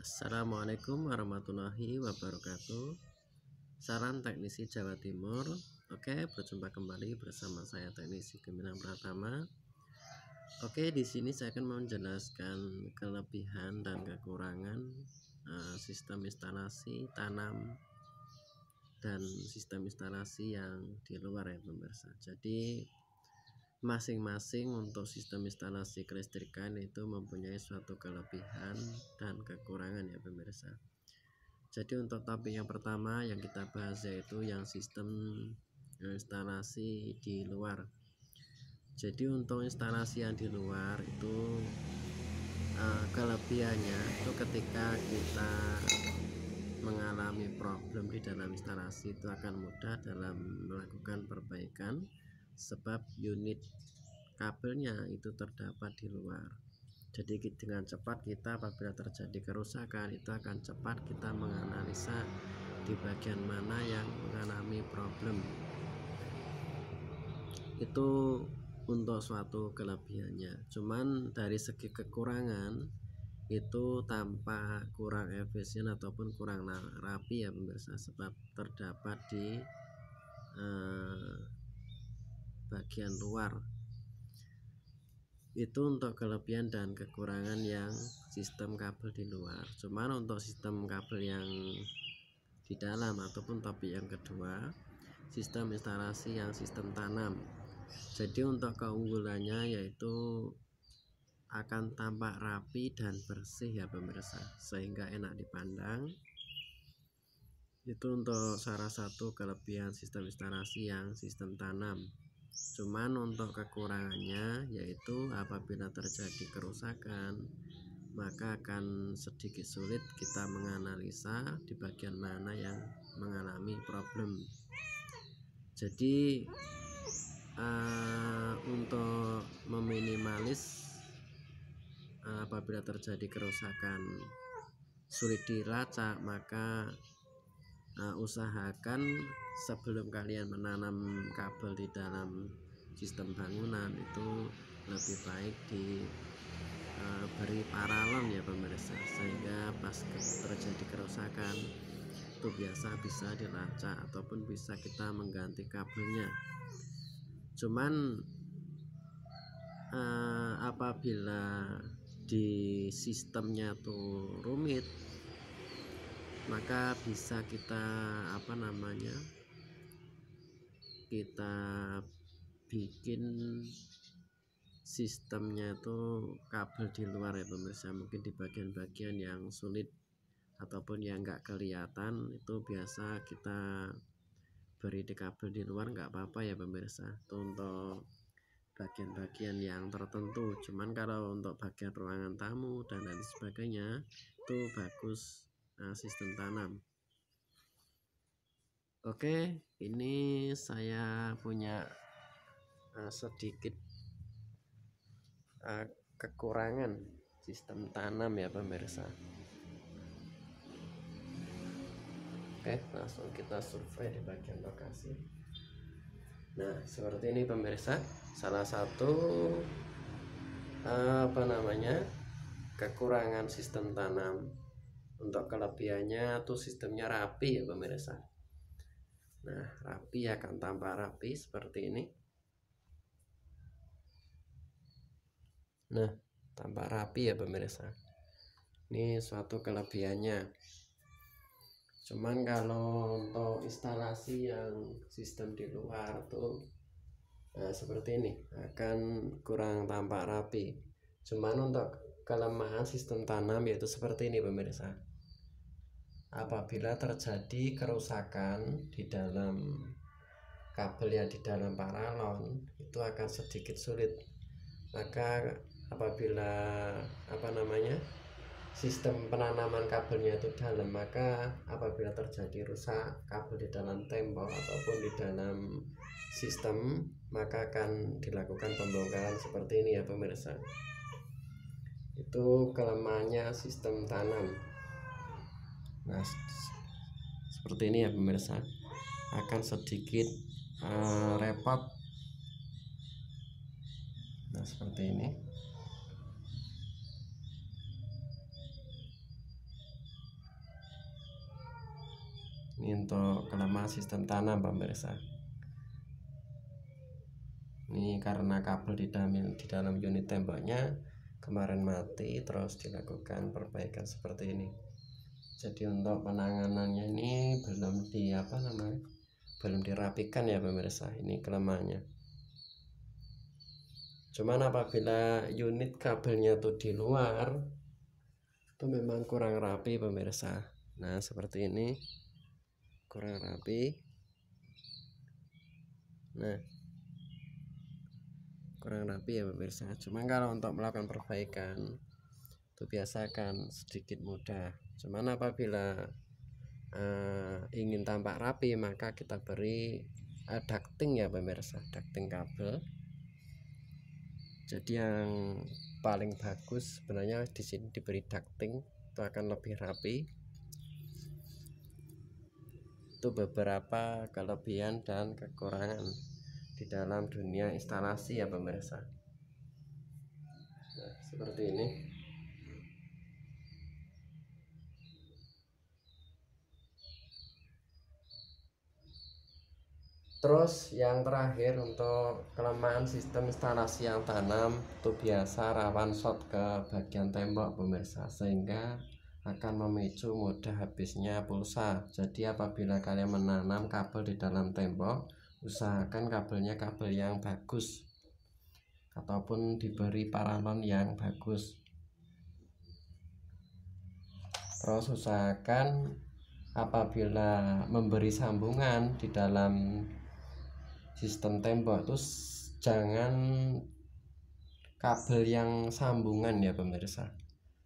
Assalamualaikum warahmatullahi wabarakatuh. Salam teknisi Jawa Timur. Oke, berjumpa kembali bersama saya teknisi Gemilang Pratama. Oke, di sini saya akan menjelaskan kelebihan dan kekurangan sistem instalasi tanam dan sistem instalasi yang di luar ya pemirsa. Jadi masing-masing untuk sistem instalasi kelistrikan itu mempunyai suatu kelebihan dan kekurangan ya pemirsa. Jadi untuk topik yang pertama yang kita bahas yaitu yang sistem instalasi di luar. Jadi untuk instalasi yang di luar itu kelebihannya itu ketika kita mengalami problem di dalam instalasi itu akan mudah dalam melakukan perbaikan, sebab unit kabelnya itu terdapat di luar. Jadi dengan cepat kita apabila terjadi kerusakan itu akan cepat kita menganalisa di bagian mana yang mengalami problem. Itu untuk suatu kelebihannya. Cuman dari segi kekurangan itu tampak kurang efisien ataupun kurang rapi ya pemirsa, sebab terdapat di bagian luar. Itu untuk kelebihan dan kekurangan yang sistem kabel di luar. Cuman untuk sistem kabel yang di dalam ataupun topik yang kedua, sistem instalasi yang sistem tanam. Jadi untuk keunggulannya yaitu akan tampak rapi dan bersih ya pemirsa, sehingga enak dipandang. Itu untuk salah satu kelebihan sistem instalasi yang sistem tanam. Cuman untuk kekurangannya yaitu apabila terjadi kerusakan maka akan sedikit sulit kita menganalisa di bagian mana yang mengalami problem. Jadi untuk meminimalis apabila terjadi kerusakan sulit dilacak, maka usahakan sebelum kalian menanam kabel di dalam sistem bangunan itu lebih baik diberi paralon ya pemirsa, sehingga pas terjadi kerusakan itu biasa bisa dilacak ataupun bisa kita mengganti kabelnya. Cuman apabila di sistemnya tuh rumit, maka bisa kita kita bikin sistemnya tuh kabel di luar ya pemirsa. Mungkin di bagian-bagian yang sulit ataupun yang enggak kelihatan itu biasa kita beri di kabel di luar, enggak apa-apa ya pemirsa. Itu untuk bagian-bagian yang tertentu. Cuman kalau untuk bagian ruangan tamu dan lain sebagainya itu bagus sistem tanam. Oke, ini saya punya sedikit kekurangan sistem tanam ya pemirsa. Oke, langsung kita survei di bagian lokasi. Nah, seperti ini pemirsa, salah satu kekurangan sistem tanam. Untuk kelebihannya tuh sistemnya rapi ya pemirsa. Nah, rapi akan tampak rapi seperti ini. Nah, tampak rapi ya pemirsa. Ini suatu kelebihannya. Cuman kalau untuk instalasi yang sistem di luar tuh seperti ini akan kurang tampak rapi. Cuman untuk kelemahan sistem tanam yaitu seperti ini pemirsa. Apabila terjadi kerusakan di dalam kabel yang di dalam paralon itu akan sedikit sulit. Maka apabila sistem penanaman kabelnya itu dalam, maka apabila terjadi rusak kabel di dalam tembok ataupun di dalam sistem, maka akan dilakukan pembongkaran seperti ini ya pemirsa. Itu kelemahannya sistem tanam. Nah, seperti ini ya pemirsa, akan sedikit repot. Nah, seperti ini. Ini untuk kelemahan sistem tanam pemirsa. Ini karena kabel di dalam unit temboknya kemarin mati, terus dilakukan perbaikan seperti ini. Jadi untuk penanganannya ini belum dirapikan ya pemirsa. Ini kelemahannya. Cuman apabila unit kabelnya tuh di luar, itu memang kurang rapi pemirsa. Nah seperti ini, kurang rapi. Nah kurang rapi ya pemirsa. Cuman kalau untuk melakukan perbaikan itu biasa kan sedikit mudah. Cuman apabila ingin tampak rapi, maka kita beri ducting ya pemirsa, ducting kabel. Jadi yang paling bagus sebenarnya di sini diberi ducting, itu akan lebih rapi. Itu beberapa kelebihan dan kekurangan di dalam dunia instalasi ya pemirsa. Nah, seperti ini. Terus yang terakhir untuk kelemahan sistem instalasi yang tanam itu biasa rawan short ke bagian tembok pemirsa, sehingga akan memicu mudah habisnya pulsa. Jadi apabila kalian menanam kabel di dalam tembok, usahakan kabelnya kabel yang bagus ataupun diberi paralon yang bagus. Terus usahakan apabila memberi sambungan di dalam sistem tembok itu jangan kabel yang sambungan ya pemirsa.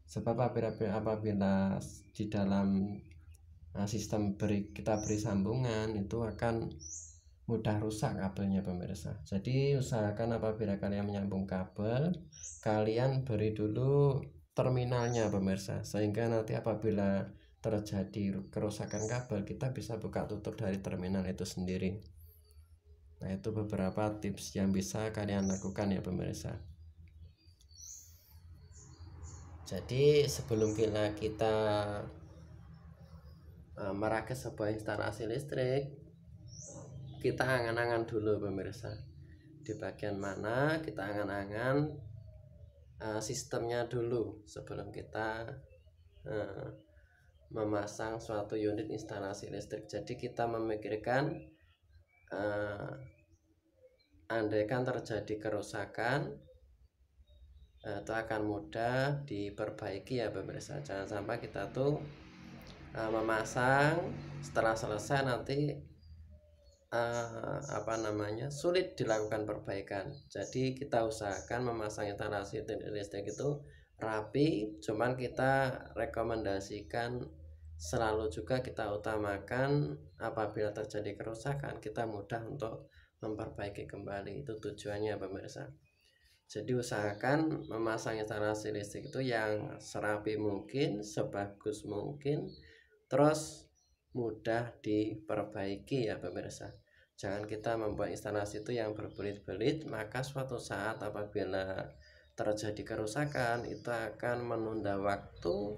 Sebab apabila di dalam sistem kita beri sambungan itu akan mudah rusak kabelnya pemirsa. Jadi usahakan apabila kalian menyambung kabel, kalian beri dulu terminalnya pemirsa, sehingga nanti apabila terjadi kerusakan kabel, kita bisa buka tutup dari terminal itu sendiri. Nah itu beberapa tips yang bisa kalian lakukan ya pemirsa. Jadi sebelum kita merakit sebuah instalasi listrik, kita angan-angan dulu pemirsa, di bagian mana kita angan-angan sistemnya dulu sebelum kita memasang suatu unit instalasi listrik. Jadi kita memikirkan andaikan terjadi kerusakan, itu akan mudah diperbaiki ya pemirsa. Jangan sampai kita tuh memasang setelah selesai nanti sulit dilakukan perbaikan. Jadi kita usahakan memasang instalasi listrik itu rapi. Cuman kita rekomendasikan selalu juga kita utamakan apabila terjadi kerusakan, kita mudah untuk memperbaiki kembali. Itu tujuannya pemirsa. Jadi usahakan memasang instalasi listrik itu yang serapi mungkin, sebagus mungkin, terus mudah diperbaiki ya pemirsa. Jangan kita membuat instalasi itu yang berbelit-belit, maka suatu saat apabila terjadi kerusakan itu akan menunda waktu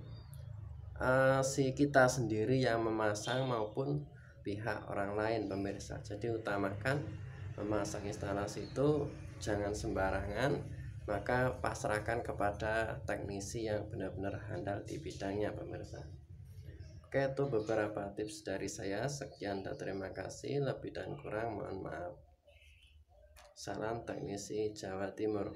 si kita sendiri yang memasang maupun pihak orang lain pemirsa. Jadi utamakan memasang instalasi itu jangan sembarangan, maka pasrahkan kepada teknisi yang benar-benar handal di bidangnya pemirsa. Oke, itu beberapa tips dari saya. Sekian dan terima kasih. Lebih dan kurang mohon maaf. Salam teknisi Jawa Timur.